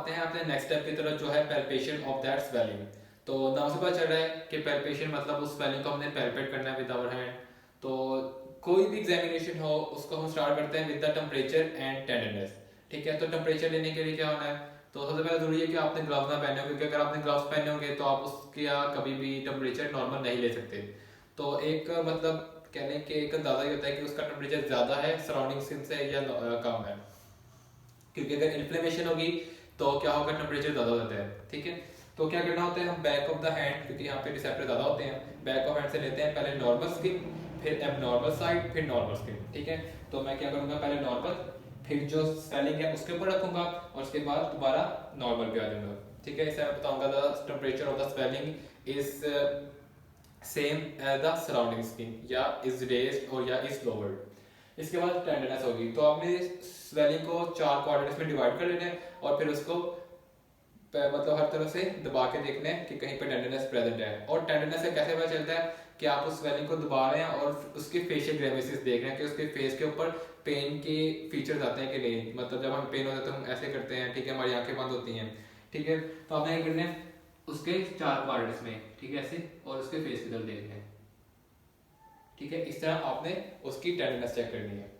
आते हैं अपने नेक्स्ट स्टेप की तरफ, जो है पैल्पेशन ऑफ दैट स्वेलिंग। तो नाम से पता चल रहा है कि पैल्पेशन मतलब उस स्वेलिंग को हमने पैल्पेट करना है विद आवर हैंड। तो कोई भी एग्जामिनेशन हो उसको हम स्टार्ट करते हैं with the temperature and tenderness. ठीक है, तो टेम्परेचर लेने के लिए क्या होना है, तो सबसे पहले जरूरी है कि आपने ग्लव्स ना पहने हो, क्योंकि अगर आपने ग्लव्स पहने होंगे तो आप उसके कभी भी टेम्परेचर नॉर्मल नहीं ले सकते। तो एक मतलब कहने के एक अंदाजा ये होता है कि उसका टेम्परेचर ज़्यादा है सराउंडिंग स्किन से या कम है, क्योंकि अगर इन्फ्लेमेशन होगी तो क्या होगा, टेम्परेचर ज़्यादा हो जाता है। ठीक है, तो क्या करना होता है, हम बैक ऑफ द हैंड, क्योंकि यहाँ पे रिसेप्टर ज़्यादा होते हैं, बैक ऑफ हैंड से लेते हैं पहले नॉर्मल स्किन, फिर एबनॉर्मल साइड, फिर नॉर्मल स्किन। ठीक है, तो मैं क्या करूँगा, पहले नॉर्मल, फिर जो स्वेलिंग है उसके ऊपर रखूंगा और उसके बाद दोबारा नॉर्मल पे आ जाऊंगा। ठीक है, इसे मैं बताऊंगा the temperature of the swelling is same as the surrounding skin, या इज रेज्ड और या इज लोवर्ड। इसके बाद टेंडरनेस होगी, तो आपने स्वेलिंग को 4 क्वाड्रेंट्स में डिवाइड कर लेना है और फिर उसको मतलब हर तरफ से दबा के देखना है कि कहीं पे टेंडरनेस प्रेजेंट है। और टेंडरनेस से कैसे पता चलता है कि आप उस स्वेलिंग को दबा रहे हैं और उसके फेशियल ग्रेमेसिस देख रहे हैं कि उसके फेस के ऊपर पेन के फीचर्स आते हैं कि नहीं। मतलब जब हम पेन होता है तो हम ऐसे करते हैं, ठीक है, हमारी आंखें बंद होती हैं। ठीक है, तो आपने क्या करना है, उसके 4 क्वाड्रेंट्स में, ठीक है, ऐसे, और उसके फेस की तरफ देखना है। ठीक है, इस तरह आपने उसकी टेंडरनेस चेक करनी है।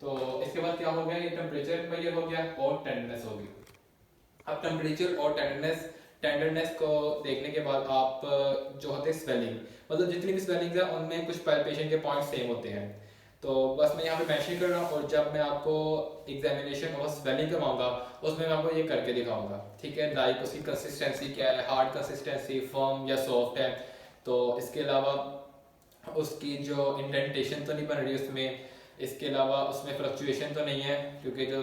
तो इसके बाद क्या हो गया, ये टेम्परेचर मेजर हो गया और टेंडरनेस होगी। अब टेम्परेचर और टेंडरनेस को देखने के बाद आप जो होते हैं स्वेलिंग, मतलब जितनी भी स्वेलिंग है उनमें कुछ पैल्पेशन के पॉइंट सेम होते हैं। तो बस मैं यहाँ पे मेंशन कर रहा हूँ, और जब मैं आपको एग्जामिनेशन और स्वेलिंग करवाऊंगा उसमें मैं आपको ये करके दिखाऊंगा। ठीक है, लाइक उसकी कंसिस्टेंसी क्या है, हार्ड कंसिस्टेंसी, फर्म या सॉफ्ट है। तो इसके अलावा उसकी जो इंडेंटेशन तो नहीं बन रही उसमें, इसके अलावा उसमें फ्लक्चुएशन तो नहीं है, क्योंकि जो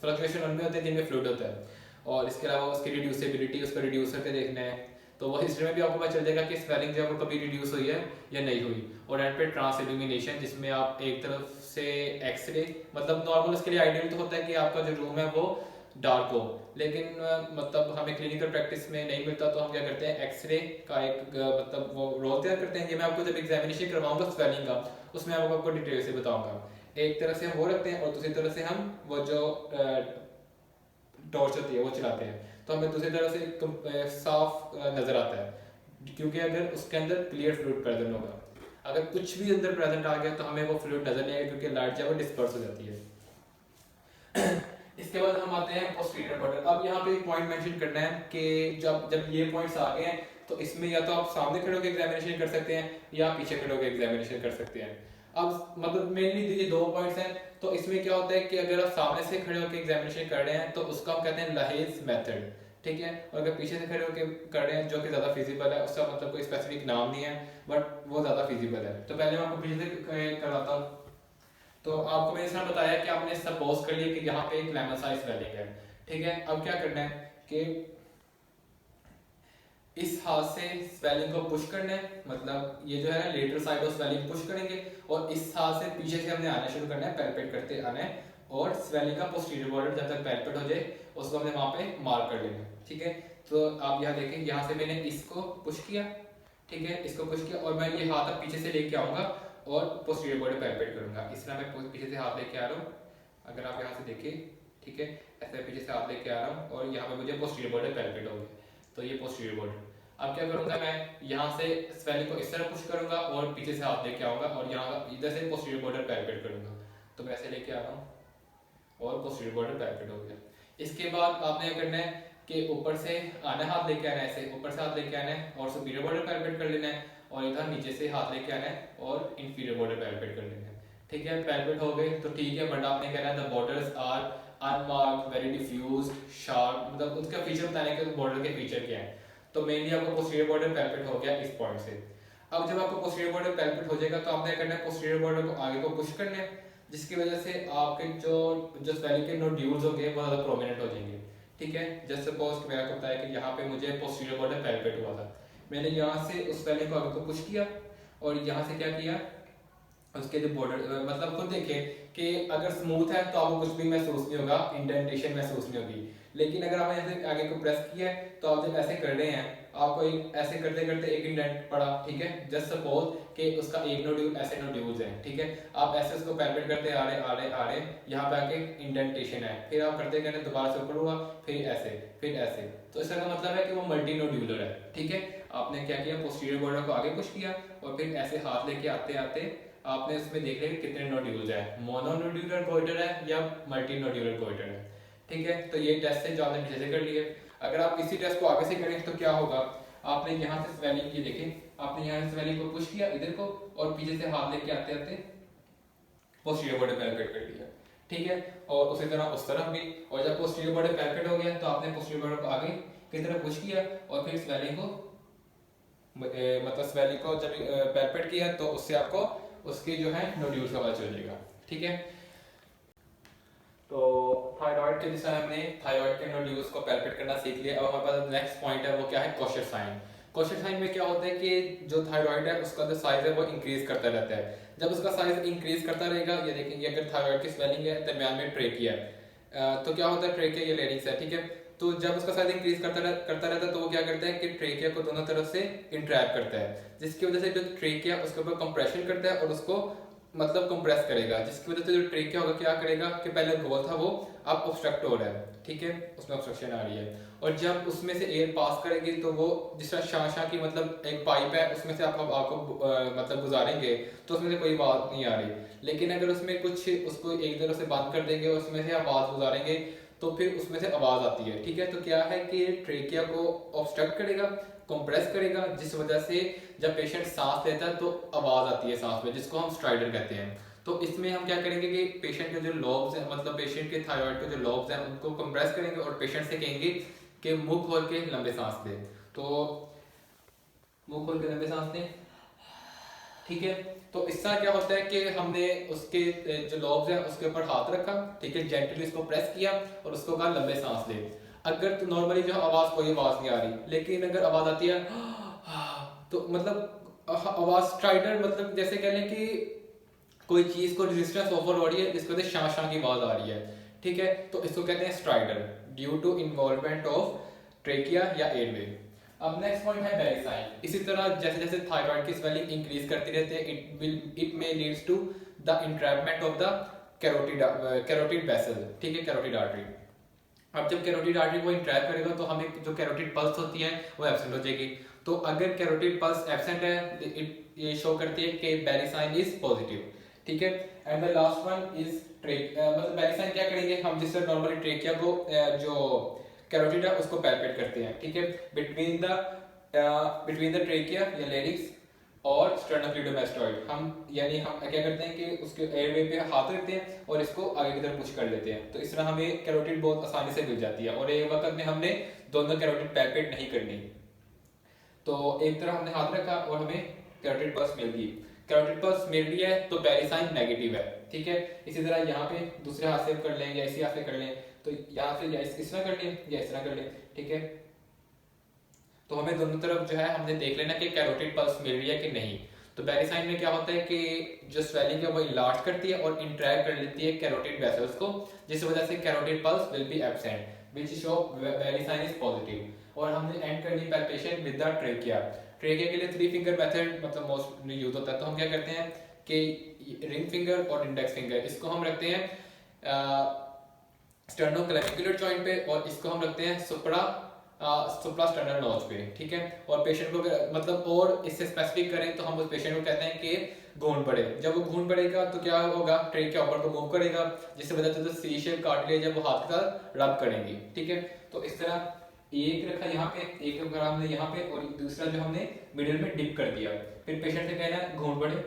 फ्लक्चुएशन उनमें होते हैं जिनमें फ्लूइड होता है। और इसके अलावा उसकी रिड्यूसिबिलिटी, उसको रिड्यूस करके देखना है। तो वो हिस्ट्री में भी आपको पता चल जाएगा कि स्वेलिंग जो है वो कभी रिड्यूस हुई है या नहीं हुई। और एंड पे ट्रांस इल्यूमिनेशन, जिसमें आप एक तरफ से एक्सरे, मतलब नॉर्मल उसके लिए आइडियल तो होता है कि आपका जो रूम है वो डार्क हो, लेकिन मतलब हमें क्लिनिकल प्रैक्टिस में नहीं मिलता, तो हम क्या करते हैं, एक्सरे का एक मतलब वो रोल तैयार करते हैं। ये मैं आपको जब एग्जामिनेशन करवाऊंगा स्वेलिंग का, उसमें आपको डिटेल से बताऊंगा। एक तरफ से हम वो रखते हैं और दूसरी तरफ से हम वो जो टॉर्च होती है वो चलाते हैं, तो हमें दूसरी तरफ से साफ नजर आता है, क्योंकि अगर उसके अंदर क्लियर फ्लूइड प्रेजेंट होगा। अगर कुछ भी अंदर प्रेजेंट आ गया तो हमें वो फ्लूइड नजर नहीं आएगा, क्योंकि लाइट जो है वो डिस्पर्स हो जाती है। इसके बाद हम आते हैं पोस्टीरियर बॉर्डर। अब यहाँ पे एक पॉइंट मेंशन करना है कि जब जब ये पॉइंट्स आ गए हैं तो इसमें या तो आप सामने खड़े होकर एग्जामिनेशन कर सकते हैं या पीछे खड़े होकर एग्जामिनेशन कर सकते हैं। अब मतलब मेनली ये 2 पॉइंट्स हैं। तो इसमें क्या होता है कि अगर आप सामने से खड़े होकर एग्जामिनेशन कर रहे हैं तो उसको हम कहते हैं लहेज मेथड। ठीक है, और अगर पीछे से खड़े होकर कर रहे हैं जो कि ज़्यादा फिजिबल है, उसका मतलब कोई स्पेसिफिक नाम नहीं है, बट वो ज़्यादा फिजिबल है। तो पहले मैं आपको पीछे से कराता हूँ। तो आपको मैंने इसमें बताया कि आपने सपोज कर लिया कि यहाँ पे एक लेमन साइज स्वेलिंग है। ठीक है, अब क्या करना है कि इस हाथ से स्वेलिंग को पुश करना है, मतलब ये जो है lateral side of swelling push करेंगे, और इस हाथ से पीछे से हमने आना शुरू करना है, पैल्पेट करते आना है, और स्वेलिंग का पोस्टीरियर बॉर्डर जब तक पैल्पेट हो जाए उसको हमने वहां पे मार्क कर लेना है। ठीक है, तो आप यहाँ देखें, यहाँ से मैंने इसको पुश किया, ठीक है, इसको पुश किया, और मैं ये हाथ अब पीछे से लेके आऊंगा और पोस्टीरियर बॉर्डर पैल्पेट करूंगा। इस तरह मैं पीछे से हाथ लेके आ रहा हूँ, अगर आप यहाँ से देखिए, ठीक है, ऐसे पीछे से हाथ लेके आ रहा हूँ और यहाँ पे मुझे पोस्टीरियर बॉर्डर पैल्पेट हो गया। तो ये पोस्टीरियर बॉर्डर। अब क्या करूंगा, मैं यहाँ से स्वेलिंग को इस तरह पुश करूंगा और पीछे से हाथ लेके आऊंगा और यहाँ इधर से पोस्टीरियर बॉर्डर पैल्पेट करूंगा। तो मैं ऐसे लेके आ रहा हूँ और पोस्टीरियर बॉर्डर पैल्पेट हो गया। इसके बाद आपने क्या करना है कि ऊपर से आना, हाथ लेके आना है, ऐसे ऊपर से हाथ लेके आना है और सुपीरियर बॉर्डर पैल्पेट कर लेना है, और इधर नीचे से हाथ लेके आना है और इंफीरियर बॉर्डर पैल्पेट कर लेना है। ठीक है, पैल्पेट हो गए तो ठीक है, बट आपने कहना है the borders are unmarked, very diffuse, sharp, मतलब उसका फीचर बताने के बॉर्डर के फीचर क्या है। तो मेनली आपको पोस्टीरियर बॉर्डर पैल्पेट हो गया इस पॉइंट से। अब जब आपको पोस्टीरियर बॉर्डर पैल्पेट हो जाएगा तो आपने करना है पोस्टीरियर बॉर्डर को आगे को पुश करना है, जिसकी वजह से आपके जो जो स्वेलिंग के नोड्यूल्स होंगे वो ज़्यादा प्रोमिनेंट हो जाएंगे। ठीक है, जस्ट सपोज मैंने आपको बताया कि यहाँ पे मुझे पोस्टीरियर बॉर्डर पैल्पेट हुआ था, मैंने यहाँ से उस स्वेलिंग को आगे को पुश किया और यहाँ से क्या किया, उसके जो बॉर्डर, मतलब खुद देखिए कि अगर स्मूथ है तो आपको कुछ भी महसूस नहीं होगा, इंडेंटेशन महसूस नहीं होगी। लेकिन अगर आपने ऐसे आगे को प्रेस किया है तो आप जब ऐसे कर रहे हैं आपको एक ऐसे करते करते एक इंडेंट पड़ा। ठीक है, जस्ट सपोज कि उसका एक नोड्यूल ऐसे नोड्यूल्स हैं, ठीक है। आप ऐसे उसको पैलपेट करते आ रहे यहाँ पे आके इंडेंटेशन है, फिर आप करते कहते दोबारा से ऊपर हुआ, फिर ऐसे। तो इसका मतलब है कि वो मल्टी नोड्यूलर है, ठीक है। आपने क्या किया, पोस्टीरियर बॉर्डर को आगे पुश किया और फिर ऐसे हाथ लेके आते आते आपने इसमें देख लिया कितने नोड्यूल्स है, मोनोनोड्यूलर गोइटर है या मल्टी नोड्यूलर गोइटर है, ठीक है। तो ये टेस्ट है जो आपने पीछे से कर लिए। अगर आप इसी टेस्ट को आगे से करें तो क्या होगा, आपने यहाँ से स्वेलिंग, ये देखें, आपने यहाँ से स्वेलिंग को पुश किया इधर को और पीछे से हाथ लेके आते आते पोस्टीरियर बॉर्डर पैलपेट कर दिया, ठीक है। और उसी तरह उस तरफ भी, और जब पोस्टीरियर बॉर्डर पैलपेट हो गया तो आपने पोस्टीरियर बॉर्डर को आगे की तरफ पुश किया और फिर स्वेलिंग को मतलब स्वेलिंग को जब पैलपेट किया तो उससे आपको उसकी जो है नोड्यूल्स का पता चलेगा, ठीक है। तो थायराइड के जैसे हमने थायराइड के नोड्यूल्स को पैलपेट करना सीख लिया। अब हमारे पास नेक्स्ट पॉइंट है, वो क्या है, कोशर साइन। कोशर साइन में क्या होता है कि जो थायराइड है उसका जो साइज है वो इंक्रीज करता रहता है। जब उसका साइज इंक्रीज करता रहेगा, ये देखेंगे अगर थायराइड की स्वेलिंग है दरमियान में ट्रेकिया है, तो क्या होता है, ट्रेकिया ये लेरिंग्स है, ठीक है। तो जब उसका साइज इंक्रीज करता रहता है तो वो क्या करता है कि ट्रेकिया को दोनों तरफ से इंट्रैप करता है, जिसकी वजह से जो ट्रेकिया उसके ऊपर कंप्रेशन करता है और उसको मतलब कंप्रेस करेगा, जिसकी वजह से जो ट्रेकिया होगा क्या करेगा कि पहले गोल था वो अब ऑब्स्ट्रक्ट हो रहा है, ठीक है, उसमें ऑब्स्ट्रक्शन आ रही है। और जब उसमें से एयर पास करेगी तो वो जिस तरह शाह की मतलब एक पाइप है उसमें से आपको मतलब गुजारेंगे तो उसमें से कोई बात नहीं आ रही, लेकिन अगर उसमें कुछ उसको एक तरफ से बंद कर देंगे और उसमें से आवाज गुजारेंगे तो फिर उसमें से आवाज आती है, ठीक है। तो क्या है कि ट्रेकिया को ऑब्स्ट्रक्ट करेगा, कंप्रेस करेगा, जिस वजह से जब पेशेंट सांस लेता है तो आवाज आती है सांस में, जिसको हम स्ट्राइडर कहते हैं। तो इसमें हम क्या करेंगे कि पेशेंट के जो लॉब्स हैं, मतलब पेशेंट के थायराइड के जो लॉब्स हैं उनको कंप्रेस करेंगे और पेशेंट से कहेंगे कि मुंह खोल के लंबे सांस ले। तो मुंह खोल के लंबे सांस लें, ठीक है। तो इससे क्या होता है कि हमने उसके जो लॉब्स हैं उसके ऊपर हाथ रखा, ठीक है, जेंटली उसको प्रेस किया और उसको कहा लंबे सांस ले। अगर तो नॉर्मली जो आवाज, कोई आवाज नहीं आ रही, लेकिन अगर आवाज आती है तो मतलब आवाज स्ट्राइडर, मतलब जैसे कह लें कि कोई चीज को रेजिस्टेंस ओवर हो रही है जिसकी वजह से शां की आवाज आ रही है, ठीक है। तो इसको कहते हैं stridor due to involvement of trachea या एयरवे। अब नेक्स्ट पॉइंट है बेरी साइन। इसी तरह जैसे जैसे थायराइड की स्वेलिंग इंक्रीज करती रहती है it may leads to the entrapment of the carotid vessel, ठीक है, कैरोटिड आर्टरी। अब जब कैरोटिड आर्टरी को इंट्रैप करेगा तो हमें जो कैरोटिड पल्स होती है वो एब्सेंट हो जाएगी। तो अगर कैरोटिड पल्स एब्सेंट है ये शो करती है कि बेरी साइन इज पॉजिटिव, ठीक है। And the last one is मतलब बेरी साइन क्या करेंगे हम, जिससे नॉर्मली ट्रेकिया को जो कैरोटिड है उसको पैलपेट करते हैं, ठीक है, बिटवीन द ट्रेकिया या लेरिक्स और स्टर्नोक्लेडोमास्टोइड। हम यानी हम क्या करते हैं कि उसके एयरवे पे हाथ रखते हैं और इसको आगे की तरफ पुश कर लेते हैं, तो इस तरह हमें कैरोटिड बहुत आसानी से मिल जाती है। और एक वक्त में हमने दोनों कैरोटिड पैलपेट नहीं करनी, तो एक तरफ हमने हाथ रखा और हमें कैरोटिड पल्स मिल गई। कैरोटिड पल्स मिल रही है तो बेरी साइन नेगेटिव है, ठीक है। इसी तरह यहाँ पे दूसरे हाथ से कर लें या इसी हाथ से कर लें, तो यहाँ से या इस तरह कर लें या इस तरह कर लें, ठीक है। तो हमें दोनों तरफ जो है हमने देख लेना कि कैरोटिड पल्स मिल रही है कि नहीं। तो बेरी साइन में क्या होता है कि जो स्वेलिंग है वो इलार्ज करती है और इंट्रैक्ट कर लेती है कैरोटिड वेसल्स को, जिस वजह से carotid pulse will be absent which show Berry sign is positive. और हमने एंड करनी palpation with the trachea. Trachea के लिए 3 फिंगर मेथड मतलब मोस्ट यूज होता है। तो हम क्या करते हैं कि रिंग फिंगर और इंडेक्स फिंगर इसको हम रखते हैं स्टर्नोक्लेविकुलर जॉइंट पे और इसको हम रखते हैं सुप्रा स्टर्नल नोज पे, ठीक है। और पेशेंट को मतलब और इससे स्पेसिफिक करें तो हम उस पेशेंट को कहते हैं कि घून बढ़े। जब वो घून बढ़ेगा तो क्या होगा, ट्रेकिया ऊपर को मूव करेगा, जिससे वजह से जो सी शेप कार्टिलेज है वो हाथ के साथ रब करेंगी, ठीक है। तो इस तरह एक रखा यहाँ पे, एक रखा हमने यहाँ पे और दूसरा जो हमने मिडिल में डिप कर दिया। फिर पेशेंट से कहना है घून बढ़े।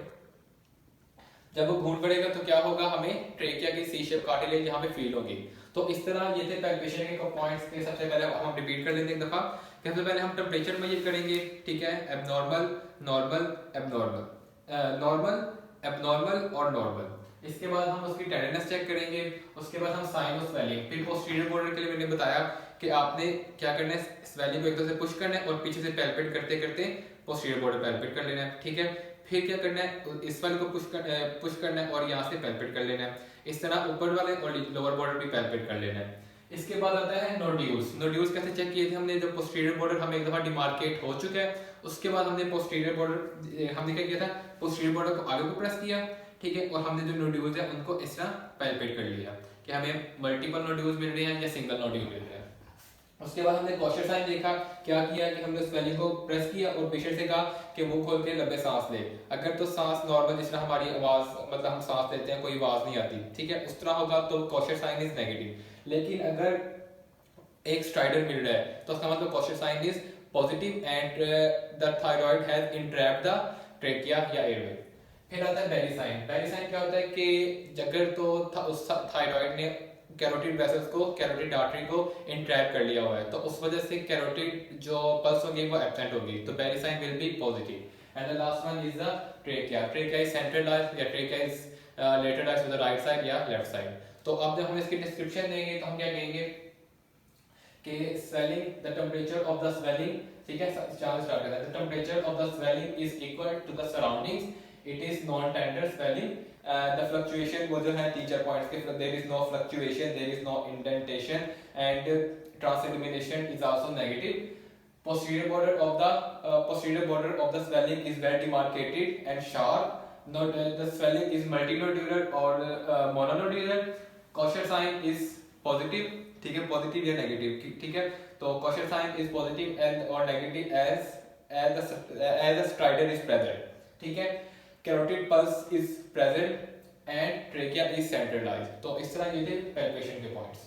जब वो घून बढ़ेगा तो क्या होगा, हमें ट्रेकिया की सी शेप कार्टिलेज यहाँ पे फील होगी। तो इस तरह ये थे पैल्पेशन के पॉइंट्स के। सबसे पहले हम रिपीट कर लेते हैं एक दफा। सबसे पहले हम टेम्परेचर मेजर करेंगे, ठीक है, abnormal, normal, abnormal, normal, abnormal और नॉर्मल। इसके बाद हम उसकी टेंडरनेस चेक करेंगे। उसके बाद हम साइन ऑफ स्वेलिंग। फिर पोस्टीरियर बॉर्डर के लिए मैंने बताया कि आपने क्या करना है, स्वेलिंग को एक तरफ से पुश करना है और पीछे से पैल्पेट करते करते पोस्टीरियर बॉर्डर पैल्पेट कर लेना है, ठीक है। फिर क्या करना है, इस वाले को पुश करना है और यहाँ से पैल्पेट कर लेना है। इस तरह ऊपर वाले और लोअर बॉर्डर भी पैल्पेट कर लेना है। इसके बाद आता है नोड्यूल्स। नोड्यूल्स कैसे चेक किए थे हमने, जब पोस्टीरियर बॉर्डर हमें एक दफा डिमार्केट हो चुका है उसके बाद हमने पोस्टीरियर बॉर्डर, हमने क्या किया था, पोस्टीरियर बॉर्डर को आगे को प्रेस किया, ठीक है, और हमने जो नोड्यूल्स है उनको इस तरह पैल्पेट कर लिया कि हमें मल्टीपल नोड्यूल्स मिल रहे हैं या सिंगल नोड्यूल मिल रहे हैं। उसके बाद हमने कॉशर साइन देखा, क्या किया कि हमने स्वेलिंग को प्रेस किया और पेशेंट से कहा कि मुंह खोल के लंबे सांस ले। अगर तो सांस नॉर्मल जिस तरह हमारी आवाज, मतलब हम सांस लेते हैं कोई आवाज नहीं आती, ठीक है, उस तरह होगा तो कॉशर साइन इज नेगेटिव। लेकिन अगर एक स्ट्राइडर मिल रहा है तो उसका मतलब Kocher sign is positive and the thyroid has entrapped the trachea या एयरवे। फिर आता है बेली साइन। बेली साइन क्या होता है कि अगर तो उस थायराइड ने कैरोटिड वेसल्स को, कैरोटिड आर्टरी को इंट्रैप कर लिया हुआ है, तो उस वजह से कैरोटिड जो पल्स होगी वो एब्सेंट होगी, तो Berry sign will be positive. And the last one is the trachea. Trachea is centralised या trachea is lateralised to the right side या लेफ्ट साइड। तो अब जब हम इसकी डिस्क्रिप्शन देंगे तो हम क्या कहेंगे कि swelling, the temperature of the swelling, ठीक है, चार्ज स्टार्ट करते हैं। The temperature of the swelling is equal to the surroundings, it is non tender swelling. The fluctuation वो जो है टीचर पॉइंट्स के, there is no fluctuation, there is no indentation and transillumination is also negative. Posterior border of the swelling is well demarcated and sharp. Not the swelling is multinodular or mononodular. Kosher sign is positive, ठीक है, positive या negative, ठीक है, तो Kocher sign is positive and और negative as the stridor is present, ठीक है, carotid pulse is present and trachea is centralised. तो इस तरह ये थे पैल्पेशन के पॉइंट्स।